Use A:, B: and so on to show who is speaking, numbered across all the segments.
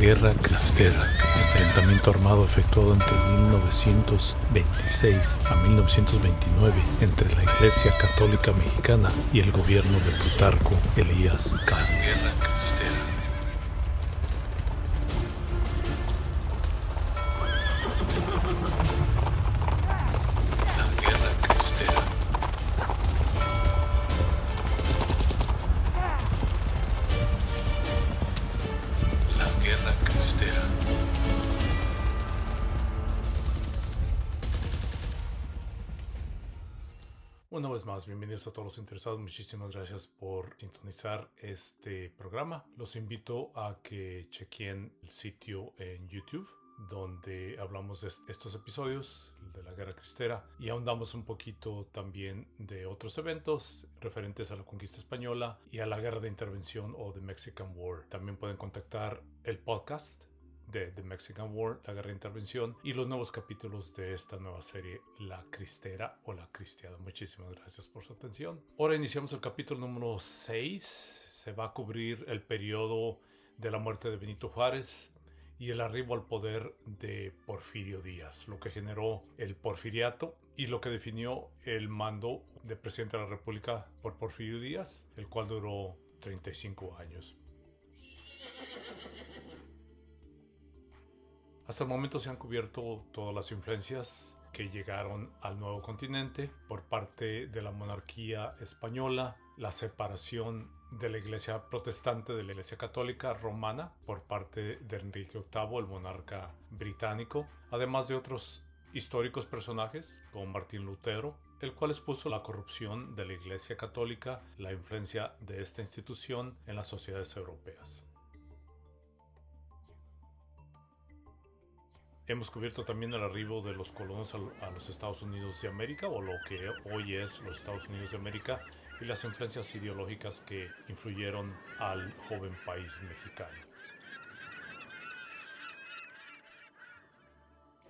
A: Guerra Cristera, enfrentamiento armado efectuado entre 1926 a 1929 entre la Iglesia Católica Mexicana y el gobierno de Plutarco Elías Calles. Una vez más, bienvenidos a todos los interesados. Muchísimas gracias por sintonizar este programa. Los invito a que chequen el sitio en YouTube, donde hablamos de estos episodios de la Guerra Cristera y ahondamos un poquito también de otros eventos referentes a la conquista española y a la Guerra de Intervención o The Mexican War. También pueden contactar el podcast de The Mexican War, la Guerra de Intervención, y los nuevos capítulos de esta nueva serie, La Cristera o La Cristiada. Muchísimas gracias por su atención. Ahora iniciamos el capítulo número 6. Se va a cubrir el periodo de la muerte de Benito Juárez y el arribo al poder de Porfirio Díaz, lo que generó el porfiriato y lo que definió el mando de presidente de la República por Porfirio Díaz, el cual duró 35 años. Hasta el momento se han cubierto todas las influencias que llegaron al nuevo continente por parte de la monarquía española, la separación de la iglesia protestante de la iglesia católica romana por parte de Enrique VIII, el monarca británico, además de otros históricos personajes como Martín Lutero, el cual expuso la corrupción de la iglesia católica, la influencia de esta institución en las sociedades europeas. Hemos cubierto también el arribo de los colonos a los Estados Unidos de América, o lo que hoy es los Estados Unidos de América, y las influencias ideológicas que influyeron al joven país mexicano.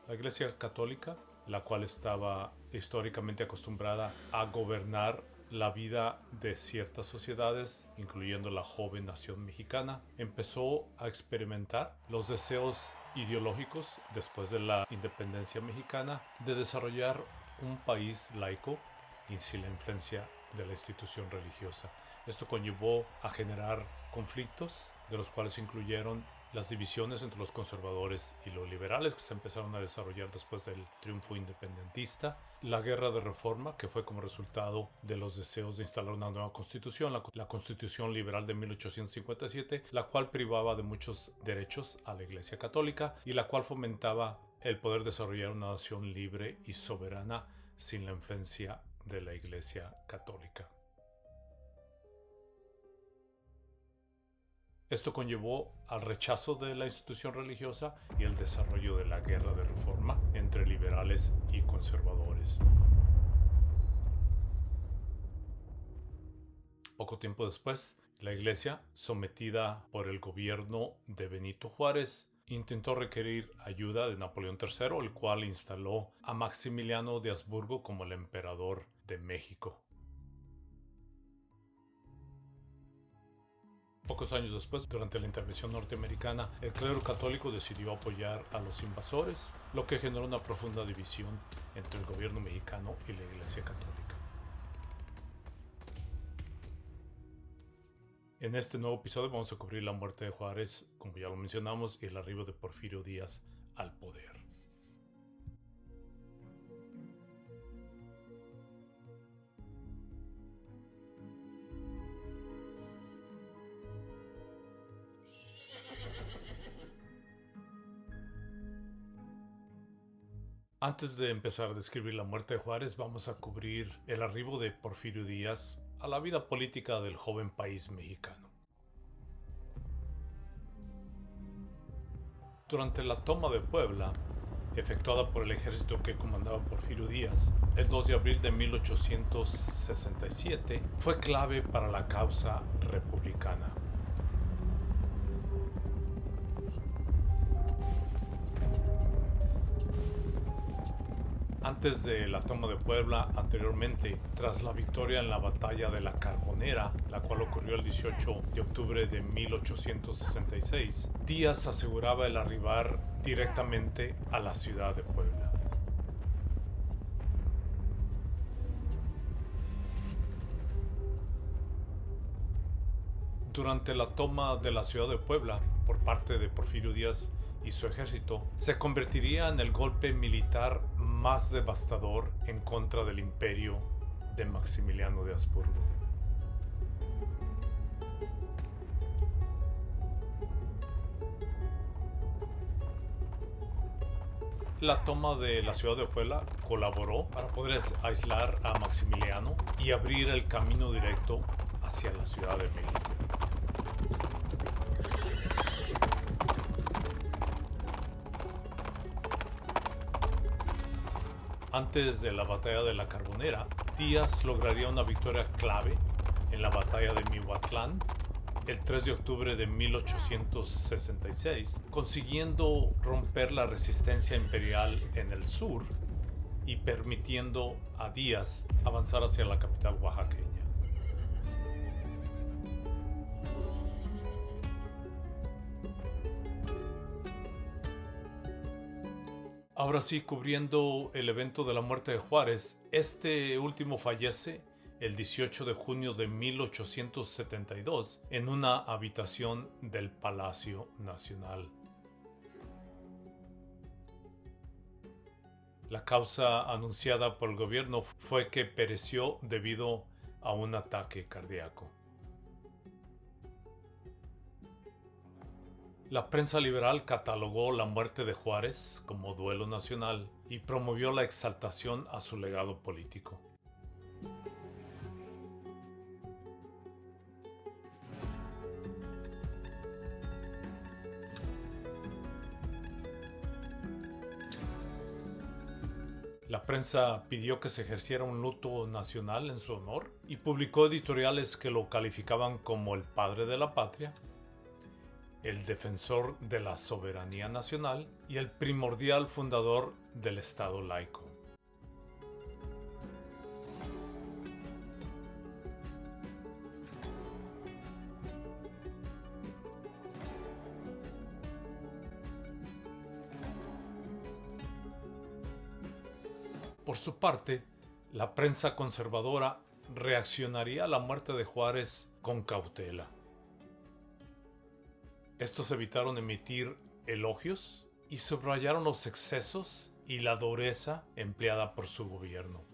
A: La Iglesia Católica, la cual estaba históricamente acostumbrada a gobernar la vida de ciertas sociedades, incluyendo la joven nación mexicana, empezó a experimentar los deseos ideológicos después de la independencia mexicana de desarrollar un país laico y sin la influencia de la institución religiosa. Esto conllevó a generar conflictos, de los cuales incluyeron las divisiones entre los conservadores y los liberales que se empezaron a desarrollar después del triunfo independentista, la guerra de reforma que fue como resultado de los deseos de instalar una nueva constitución, la Constitución Liberal de 1857, la cual privaba de muchos derechos a la Iglesia Católica y la cual fomentaba el poder desarrollar una nación libre y soberana sin la influencia de la Iglesia Católica. Esto conllevó al rechazo de la institución religiosa y el desarrollo de la guerra de reforma entre liberales y conservadores. Poco tiempo después, la Iglesia, sometida por el gobierno de Benito Juárez, intentó requerir ayuda de Napoleón III, el cual instaló a Maximiliano de Habsburgo como el emperador de México. Pocos años después, durante la intervención norteamericana, el clero católico decidió apoyar a los invasores, lo que generó una profunda división entre el gobierno mexicano y la Iglesia Católica. En este nuevo episodio vamos a cubrir la muerte de Juárez, como ya lo mencionamos, y el arribo de Porfirio Díaz al poder. Antes de empezar a describir la muerte de Juárez, vamos a cubrir el arribo de Porfirio Díaz a la vida política del joven país mexicano. Durante la toma de Puebla, efectuada por el ejército que comandaba Porfirio Díaz, el 2 de abril de 1867, fue clave para la causa republicana. Antes de la toma de Puebla, anteriormente, tras la victoria en la batalla de la Carbonera, la cual ocurrió el 18 de octubre de 1866, Díaz aseguraba el arribar directamente a la ciudad de Puebla. Durante la toma de la ciudad de Puebla por parte de Porfirio Díaz y su ejército, se convertiría en el golpe militar más devastador en contra del imperio de Maximiliano de Habsburgo. La toma de la ciudad de Puebla colaboró para poder aislar a Maximiliano y abrir el camino directo hacia la Ciudad de México. Antes de la batalla de la Carbonera, Díaz lograría una victoria clave en la batalla de Mihuatlán el 3 de octubre de 1866, consiguiendo romper la resistencia imperial en el sur y permitiendo a Díaz avanzar hacia la capital oaxaqueña. Ahora sí, cubriendo el evento de la muerte de Juárez, este último fallece el 18 de junio de 1872 en una habitación del Palacio Nacional. La causa anunciada por el gobierno fue que pereció debido a un ataque cardíaco. La prensa liberal catalogó la muerte de Juárez como duelo nacional y promovió la exaltación a su legado político. La prensa pidió que se ejerciera un luto nacional en su honor y publicó editoriales que lo calificaban como el padre de la patria, el defensor de la soberanía nacional y el primordial fundador del Estado laico. Por su parte, la prensa conservadora reaccionaría a la muerte de Juárez con cautela. Estos evitaron emitir elogios y subrayaron los excesos y la dureza empleada por su gobierno.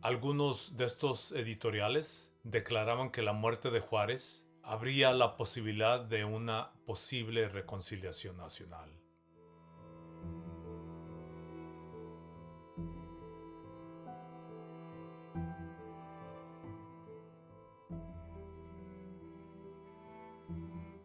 A: Algunos de estos editoriales declaraban que la muerte de Juárez habría la posibilidad de una posible reconciliación nacional.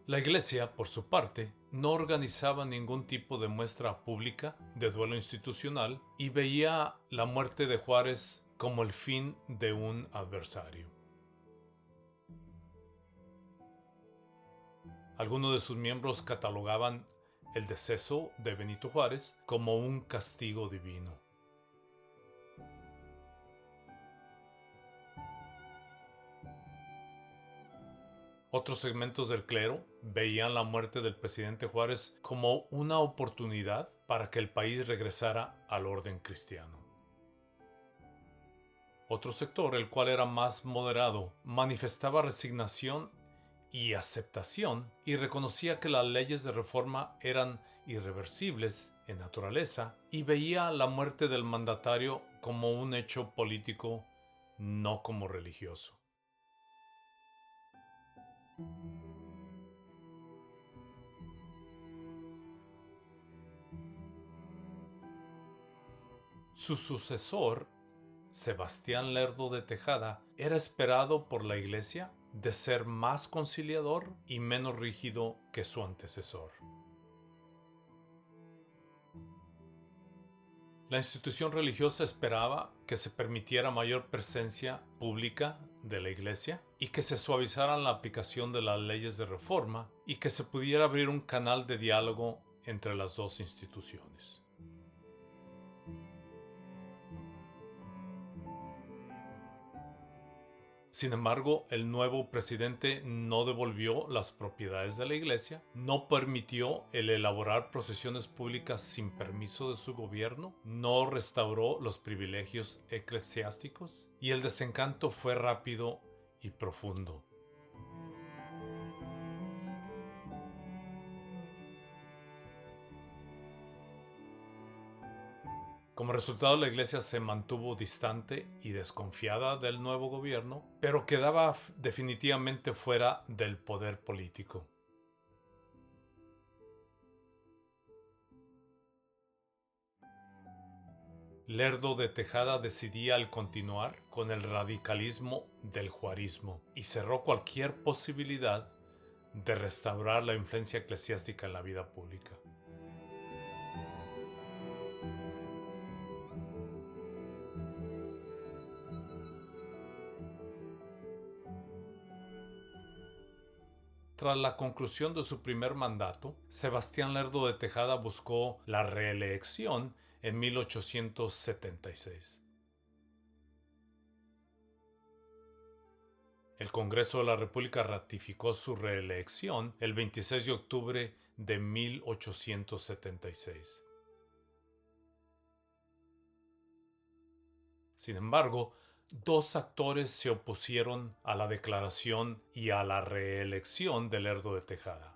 A: La Iglesia, por su parte, no organizaba ningún tipo de muestra pública de duelo institucional y veía la muerte de Juárez como el fin de un adversario. Algunos de sus miembros catalogaban el deceso de Benito Juárez como un castigo divino. Otros segmentos del clero veían la muerte del presidente Juárez como una oportunidad para que el país regresara al orden cristiano. Otro sector, el cual era más moderado, manifestaba resignación y aceptación y reconocía que las leyes de reforma eran irreversibles en naturaleza y veía la muerte del mandatario como un hecho político, no como religioso. Su sucesor, Sebastián Lerdo de Tejada, era esperado por la Iglesia de ser más conciliador y menos rígido que su antecesor. La institución religiosa esperaba que se permitiera mayor presencia pública de la Iglesia y que se suavizaran la aplicación de las leyes de reforma y que se pudiera abrir un canal de diálogo entre las dos instituciones. Sin embargo, el nuevo presidente no devolvió las propiedades de la iglesia, no permitió el elaborar procesiones públicas sin permiso de su gobierno, no restauró los privilegios eclesiásticos y el desencanto fue rápido y profundo. Como resultado, la iglesia se mantuvo distante y desconfiada del nuevo gobierno, pero quedaba definitivamente fuera del poder político. Lerdo de Tejada decidía al continuar con el radicalismo del juarismo y cerró cualquier posibilidad de restaurar la influencia eclesiástica en la vida pública. Tras la conclusión de su primer mandato, Sebastián Lerdo de Tejada buscó la reelección en 1876. El Congreso de la República ratificó su reelección el 26 de octubre de 1876. Sin embargo, dos actores se opusieron a la declaración y a la reelección de Lerdo de Tejada.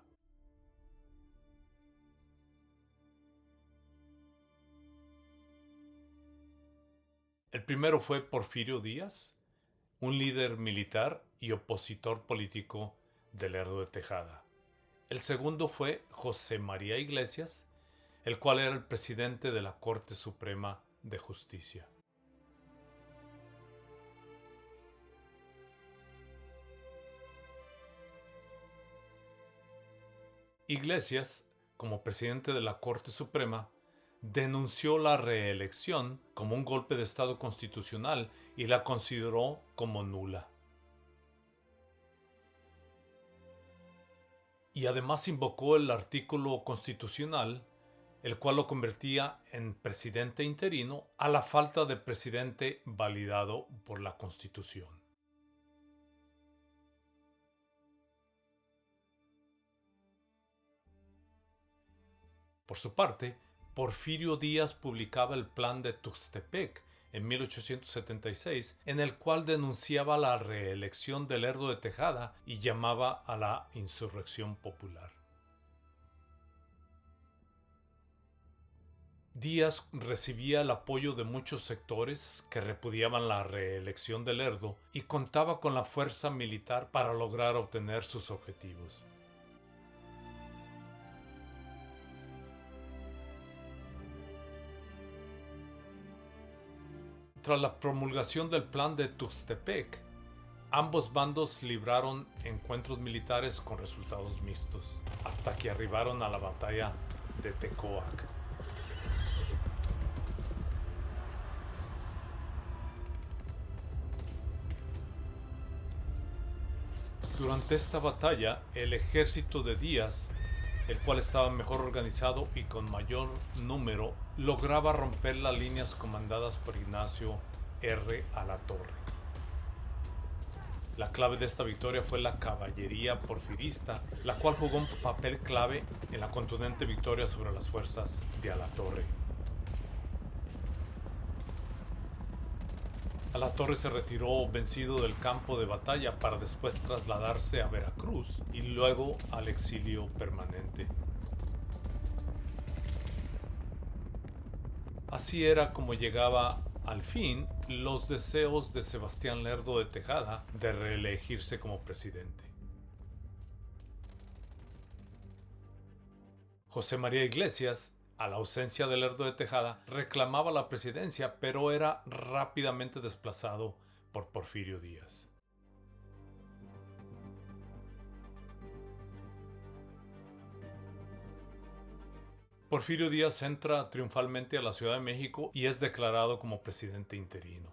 A: El primero fue Porfirio Díaz, un líder militar y opositor político de Lerdo de Tejada. El segundo fue José María Iglesias, el cual era el presidente de la Corte Suprema de Justicia. Iglesias, como presidente de la Corte Suprema, denunció la reelección como un golpe de Estado constitucional y la consideró como nula. Y además invocó el artículo constitucional, el cual lo convertía en presidente interino a la falta de presidente validado por la Constitución. Por su parte, Porfirio Díaz publicaba el Plan de Tuxtepec en 1876, en el cual denunciaba la reelección de Lerdo de Tejada y llamaba a la insurrección popular. Díaz recibía el apoyo de muchos sectores que repudiaban la reelección de Lerdo y contaba con la fuerza militar para lograr obtener sus objetivos. Tras la promulgación del Plan de Tuxtepec, ambos bandos libraron encuentros militares con resultados mixtos, hasta que arribaron a la batalla de Tecoac. Durante esta batalla, el ejército de Díaz, el cual estaba mejor organizado y con mayor número, lograba romper las líneas comandadas por Ignacio R. Alatorre. La clave de esta victoria fue la caballería porfirista, la cual jugó un papel clave en la contundente victoria sobre las fuerzas de Alatorre. Alatorre se retiró vencido del campo de batalla para después trasladarse a Veracruz y luego al exilio permanente. Así era como llegaba al fin los deseos de Sebastián Lerdo de Tejada de reelegirse como presidente. José María Iglesias, a la ausencia de Lerdo de Tejada, reclamaba la presidencia, pero era rápidamente desplazado por Porfirio Díaz. Porfirio Díaz entra triunfalmente a la Ciudad de México y es declarado como presidente interino.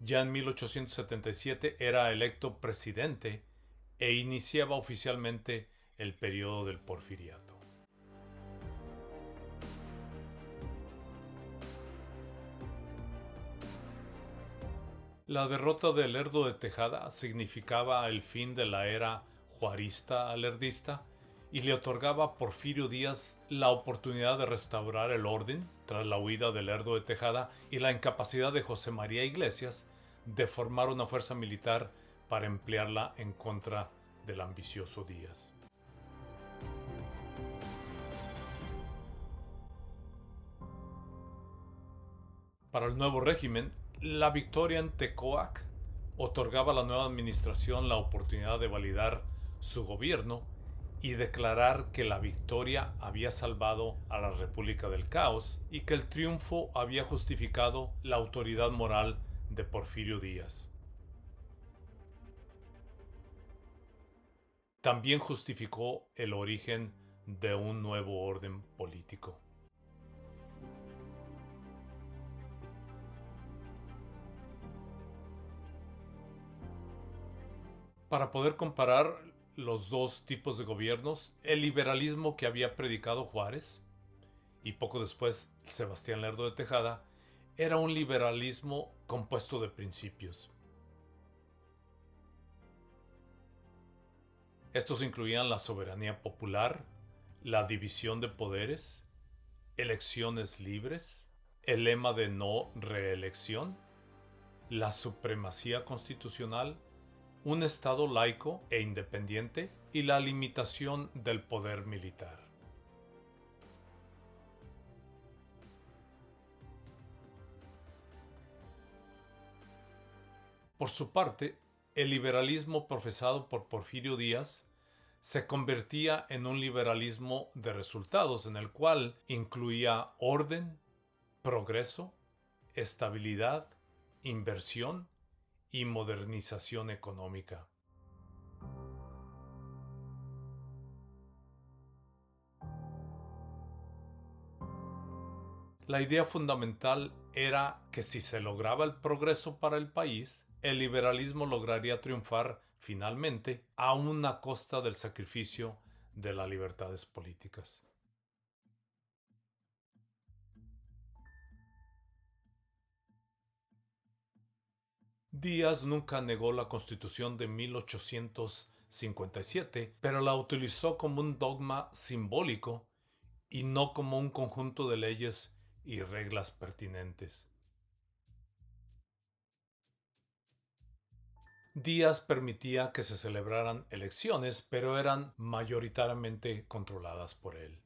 A: Ya en 1877 era electo presidente e iniciaba oficialmente el periodo del Porfiriato. La derrota de Lerdo de Tejada significaba el fin de la era juarista-lerdista y le otorgaba a Porfirio Díaz la oportunidad de restaurar el orden tras la huida de Lerdo de Tejada y la incapacidad de José María Iglesias de formar una fuerza militar para emplearla en contra del ambicioso Díaz. Para el nuevo régimen, la victoria en Tecoac otorgaba a la nueva administración la oportunidad de validar su gobierno y declarar que la victoria había salvado a la República del Caos y que el triunfo había justificado la autoridad moral de Porfirio Díaz. También justificó el origen de un nuevo orden político. Para poder comparar los dos tipos de gobiernos, el liberalismo que había predicado Juárez y poco después Sebastián Lerdo de Tejada era un liberalismo compuesto de principios. Estos incluían la soberanía popular, la división de poderes, elecciones libres, el lema de no reelección, la supremacía constitucional, un Estado laico e independiente y la limitación del poder militar. Por su parte, el liberalismo profesado por Porfirio Díaz se convertía en un liberalismo de resultados en el cual incluía orden, progreso, estabilidad, inversión y modernización económica. La idea fundamental era que si se lograba el progreso para el país, el liberalismo lograría triunfar finalmente a una costa del sacrificio de las libertades políticas. Díaz nunca negó la Constitución de 1857, pero la utilizó como un dogma simbólico y no como un conjunto de leyes y reglas pertinentes. Díaz permitía que se celebraran elecciones, pero eran mayoritariamente controladas por él.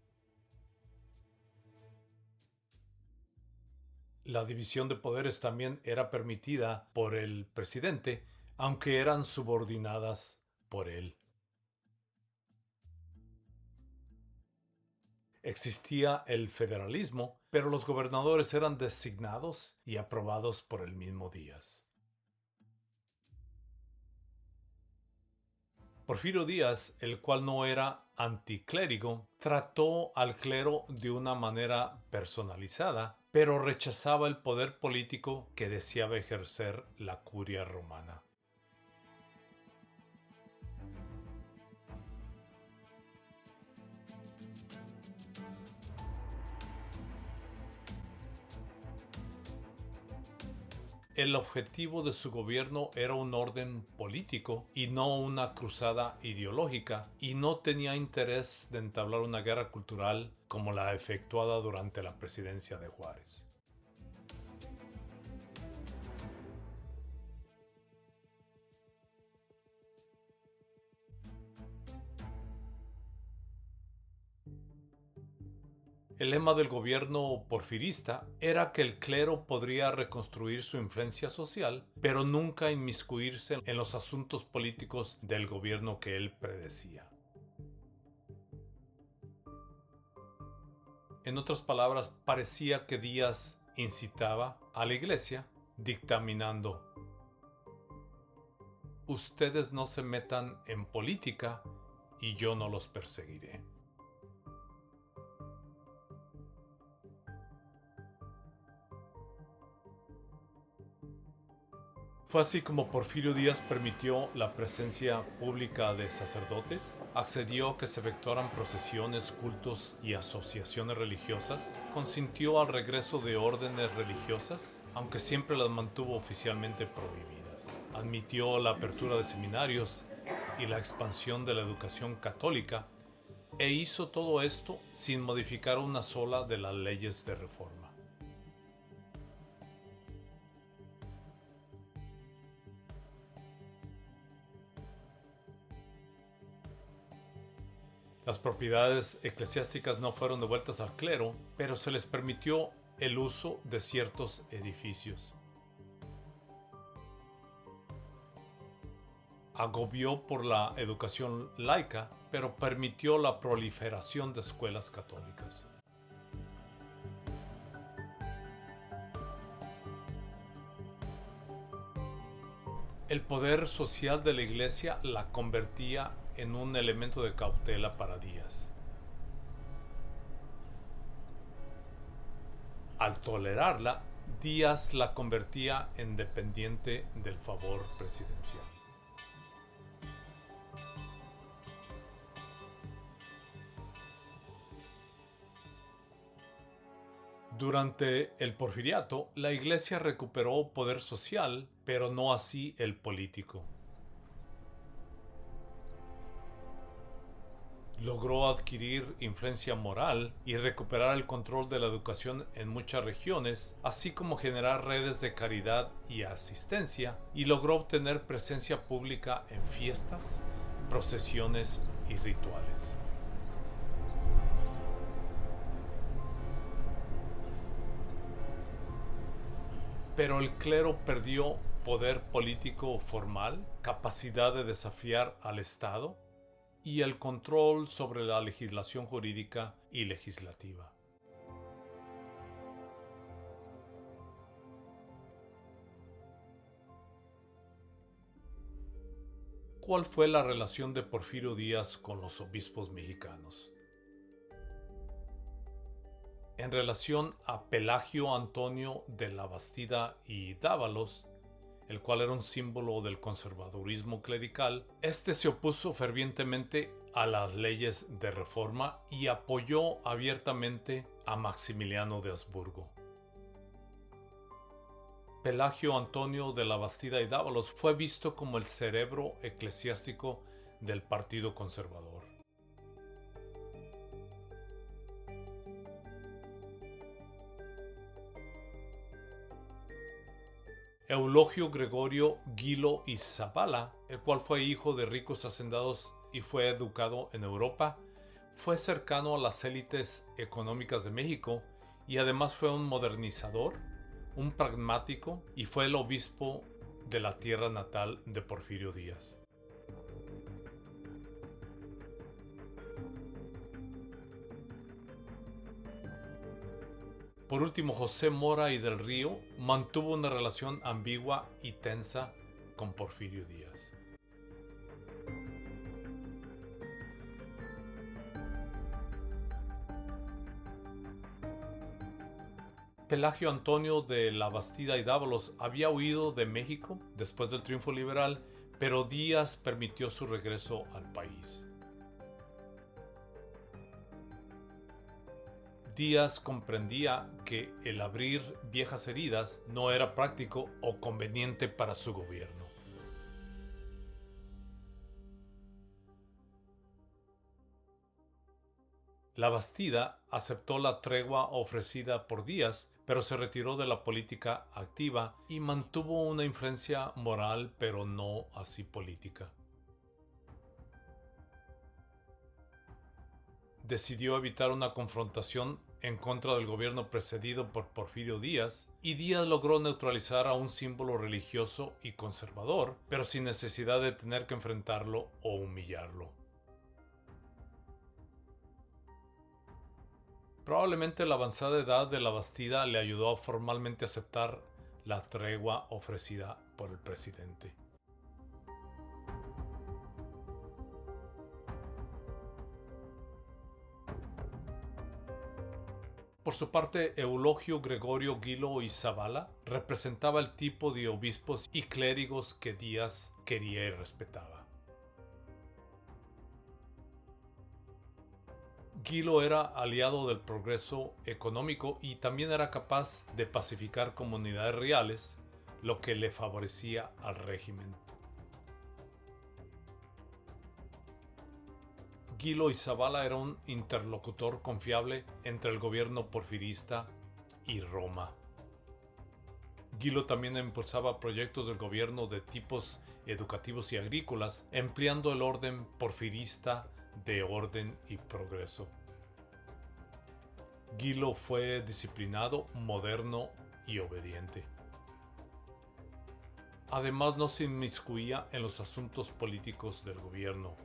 A: La división de poderes también era permitida por el presidente, aunque eran subordinadas por él. Existía el federalismo, pero los gobernadores eran designados y aprobados por el mismo Díaz. Porfirio Díaz, el cual no era anticlérigo, trató al clero de una manera personalizada, pero rechazaba el poder político que deseaba ejercer la curia romana. El objetivo de su gobierno era un orden político y no una cruzada ideológica, y no tenía interés de entablar una guerra cultural como la efectuada durante la presidencia de Juárez. El lema del gobierno porfirista era que el clero podría reconstruir su influencia social, pero nunca inmiscuirse en los asuntos políticos del gobierno que él predecía. En otras palabras, parecía que Díaz incitaba a la iglesia dictaminando: ustedes no se metan en política y yo no los perseguiré. Fue así como Porfirio Díaz permitió la presencia pública de sacerdotes, accedió a que se efectuaran procesiones, cultos y asociaciones religiosas, consintió al regreso de órdenes religiosas, aunque siempre las mantuvo oficialmente prohibidas, admitió la apertura de seminarios y la expansión de la educación católica, e hizo todo esto sin modificar una sola de las leyes de reforma. Las propiedades eclesiásticas no fueron devueltas al clero, pero se les permitió el uso de ciertos edificios. Agobió por la educación laica, pero permitió la proliferación de escuelas católicas. El poder social de la Iglesia la convertía en un elemento de cautela para Díaz. Al tolerarla, Díaz la convertía en dependiente del favor presidencial. Durante el Porfiriato, la Iglesia recuperó poder social, pero no así el político. Logró adquirir influencia moral y recuperar el control de la educación en muchas regiones, así como generar redes de caridad y asistencia, y logró obtener presencia pública en fiestas, procesiones y rituales. Pero el clero perdió poder político formal, capacidad de desafiar al Estado y el control sobre la legislación jurídica y legislativa. ¿Cuál fue la relación de Porfirio Díaz con los obispos mexicanos? En relación a Pelagio Antonio de la Bastida y Dávalos, el cual era un símbolo del conservadurismo clerical, este se opuso fervientemente a las leyes de reforma y apoyó abiertamente a Maximiliano de Habsburgo. Pelagio Antonio de la Bastida y Dávalos fue visto como el cerebro eclesiástico del Partido Conservador. Eulogio Gregorio Guilo y Zabala, el cual fue hijo de ricos hacendados y fue educado en Europa, fue cercano a las élites económicas de México y además fue un modernizador, un pragmático y fue el obispo de la tierra natal de Porfirio Díaz. Por último, José Mora y del Río mantuvo una relación ambigua y tensa con Porfirio Díaz. Pelagio Antonio de la Bastida y Dávalos había huido de México después del triunfo liberal, pero Díaz permitió su regreso al país. Díaz comprendía que el abrir viejas heridas no era práctico o conveniente para su gobierno. La Bastida aceptó la tregua ofrecida por Díaz, pero se retiró de la política activa y mantuvo una influencia moral, pero no así política. Decidió evitar una confrontación en contra del gobierno precedido por Porfirio Díaz, y Díaz logró neutralizar a un símbolo religioso y conservador, pero sin necesidad de tener que enfrentarlo o humillarlo. Probablemente la avanzada edad de la Bastida le ayudó a formalmente aceptar la tregua ofrecida por el presidente. Por su parte, Eulogio Gregorio Gilo y Zavala representaba el tipo de obispos y clérigos que Díaz quería y respetaba. Gilo era aliado del progreso económico y también era capaz de pacificar comunidades reales, lo que le favorecía al régimen. Gilo y Zavala era un interlocutor confiable entre el gobierno porfirista y Roma. Gilo también impulsaba proyectos del gobierno de tipos educativos y agrícolas, empleando el orden porfirista de orden y progreso. Gilo fue disciplinado, moderno y obediente. Además, no se inmiscuía en los asuntos políticos del gobierno.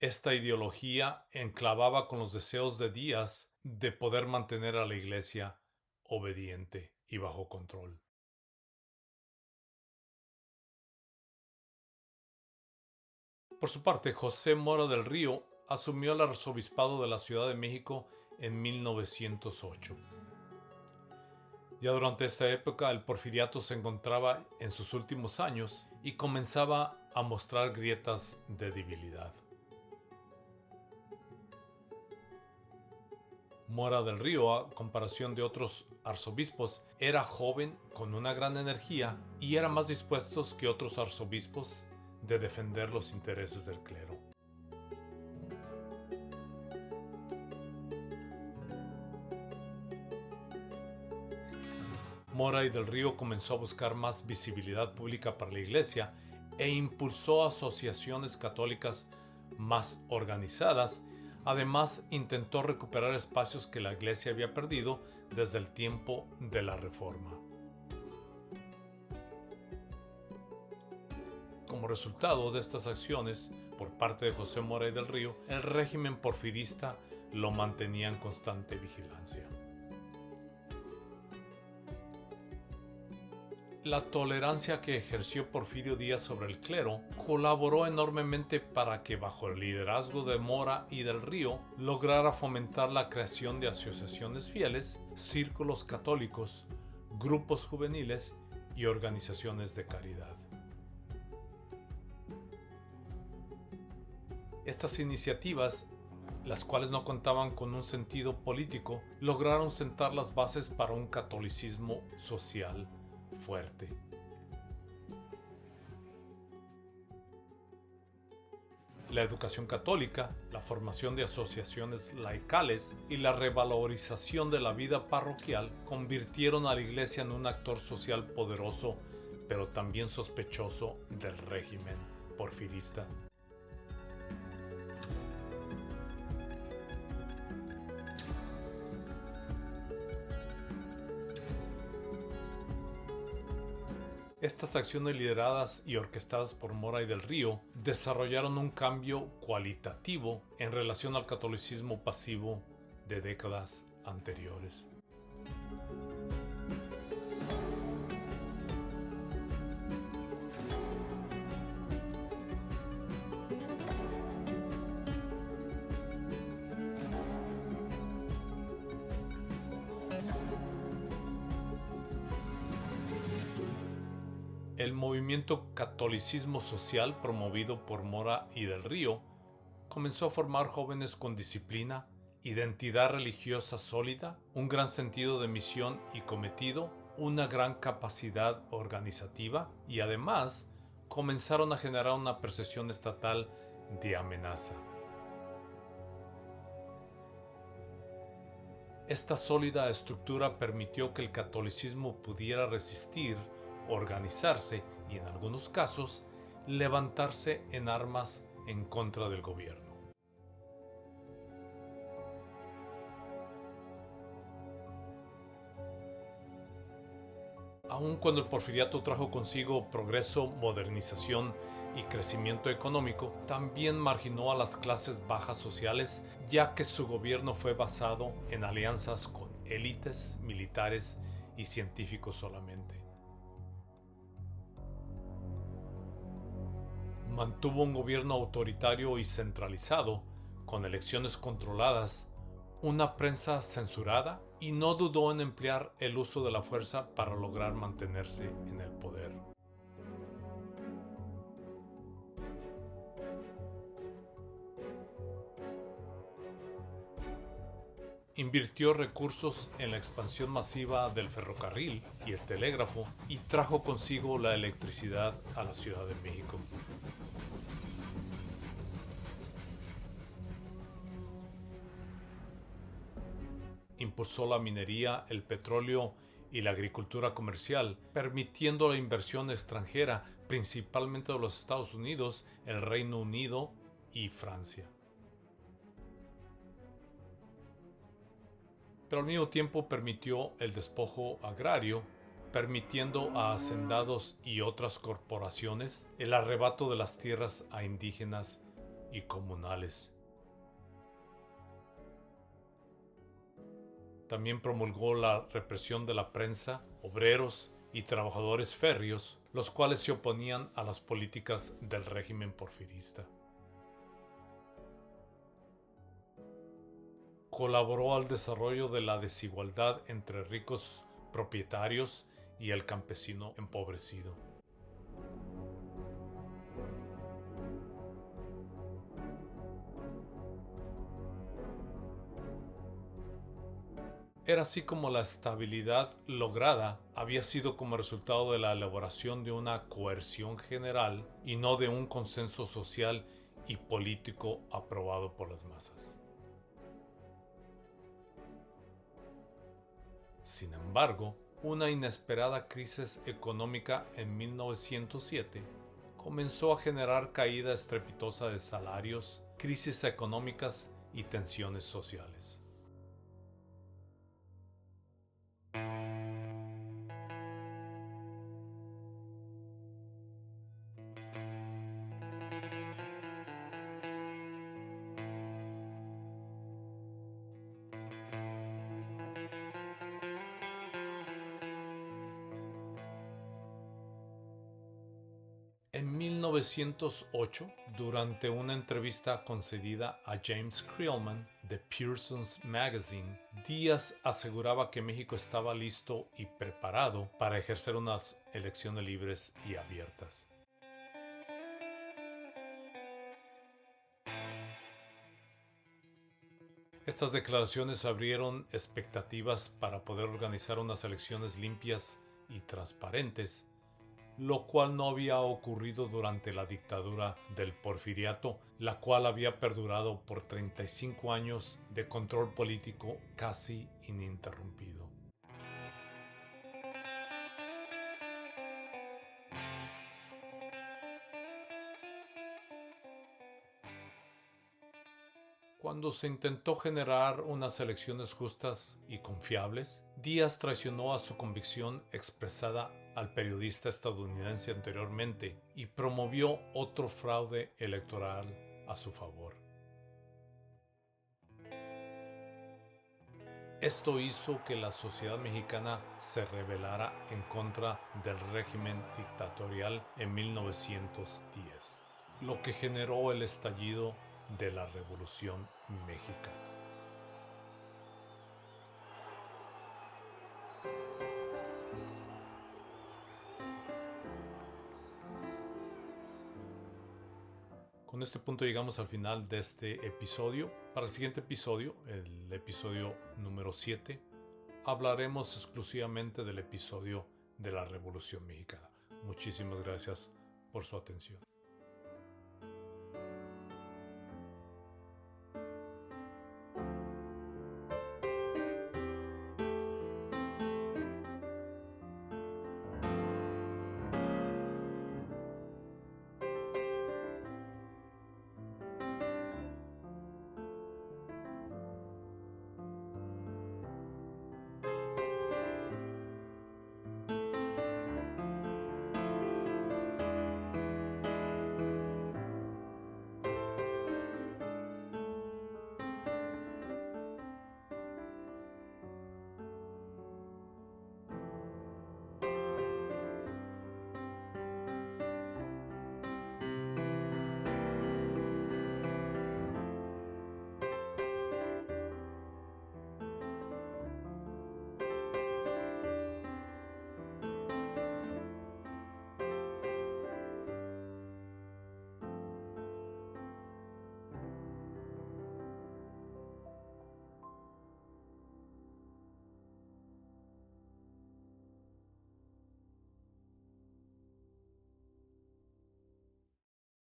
A: Esta ideología enclavaba con los deseos de Díaz de poder mantener a la Iglesia obediente y bajo control. Por su parte, José Mora del Río asumió el arzobispado de la Ciudad de México en 1908. Ya durante esta época, el porfiriato se encontraba en sus últimos años y comenzaba a mostrar grietas de debilidad. Mora del Río, a comparación de otros arzobispos, era joven, con una gran energía y era más dispuesto que otros arzobispos de defender los intereses del clero. Mora y del Río comenzó a buscar más visibilidad pública para la Iglesia e impulsó asociaciones católicas más organizadas. Además, intentó recuperar espacios que la Iglesia había perdido desde el tiempo de la Reforma. Como resultado de estas acciones, por parte de José Mora y del Río, el régimen porfirista lo mantenía en constante vigilancia. La tolerancia que ejerció Porfirio Díaz sobre el clero colaboró enormemente para que, bajo el liderazgo de Mora y del Río, lograra fomentar la creación de asociaciones fieles, círculos católicos, grupos juveniles y organizaciones de caridad. Estas iniciativas, las cuales no contaban con un sentido político, lograron sentar las bases para un catolicismo social fuerte. La educación católica, la formación de asociaciones laicales y la revalorización de la vida parroquial convirtieron a la Iglesia en un actor social poderoso, pero también sospechoso del régimen porfirista. Estas acciones lideradas y orquestadas por Mora y del Río desarrollaron un cambio cualitativo en relación al catolicismo pasivo de décadas anteriores. El movimiento catolicismo social promovido por Mora y del Río comenzó a formar jóvenes con disciplina, identidad religiosa sólida, un gran sentido de misión y cometido, una gran capacidad organizativa y además comenzaron a generar una percepción estatal de amenaza. Esta sólida estructura permitió que el catolicismo pudiera resistir, organizarse y, en algunos casos, levantarse en armas en contra del gobierno. Aun cuando el porfiriato trajo consigo progreso, modernización y crecimiento económico, también marginó a las clases bajas sociales, ya que su gobierno fue basado en alianzas con élites, militares y científicos solamente. Mantuvo un gobierno autoritario y centralizado, con elecciones controladas, una prensa censurada y no dudó en emplear el uso de la fuerza para lograr mantenerse en el poder. Invirtió recursos en la expansión masiva del ferrocarril y el telégrafo y trajo consigo la electricidad a la Ciudad de México. Impulsó la minería, el petróleo y la agricultura comercial, permitiendo la inversión extranjera, principalmente de los Estados Unidos, el Reino Unido y Francia. Pero al mismo tiempo permitió el despojo agrario, permitiendo a hacendados y otras corporaciones el arrebato de las tierras a indígenas y comunales. También promulgó la represión de la prensa, obreros y trabajadores férreos, los cuales se oponían a las políticas del régimen porfirista. Colaboró al desarrollo de la desigualdad entre ricos propietarios y el campesino empobrecido. Era así como la estabilidad lograda había sido como resultado de la elaboración de una coerción general y no de un consenso social y político aprobado por las masas. Sin embargo, una inesperada crisis económica en 1907 comenzó a generar caída estrepitosa de salarios, crisis económicas y tensiones sociales. En 1908, durante una entrevista concedida a James Creelman de Pearson's Magazine, Díaz aseguraba que México estaba listo y preparado para ejercer unas elecciones libres y abiertas. Estas declaraciones abrieron expectativas para poder organizar unas elecciones limpias y transparentes, lo cual no había ocurrido durante la dictadura del Porfiriato, la cual había perdurado por 35 años de control político casi ininterrumpido. Cuando se intentó generar unas elecciones justas y confiables, Díaz traicionó a su convicción expresada al periodista estadounidense anteriormente y promovió otro fraude electoral a su favor. Esto hizo que la sociedad mexicana se rebelara en contra del régimen dictatorial en 1910, lo que generó el estallido de la Revolución Mexicana. Con este punto llegamos al final de este episodio. Para el siguiente episodio, el episodio número 7, hablaremos exclusivamente del episodio de la Revolución Mexicana. Muchísimas gracias por su atención.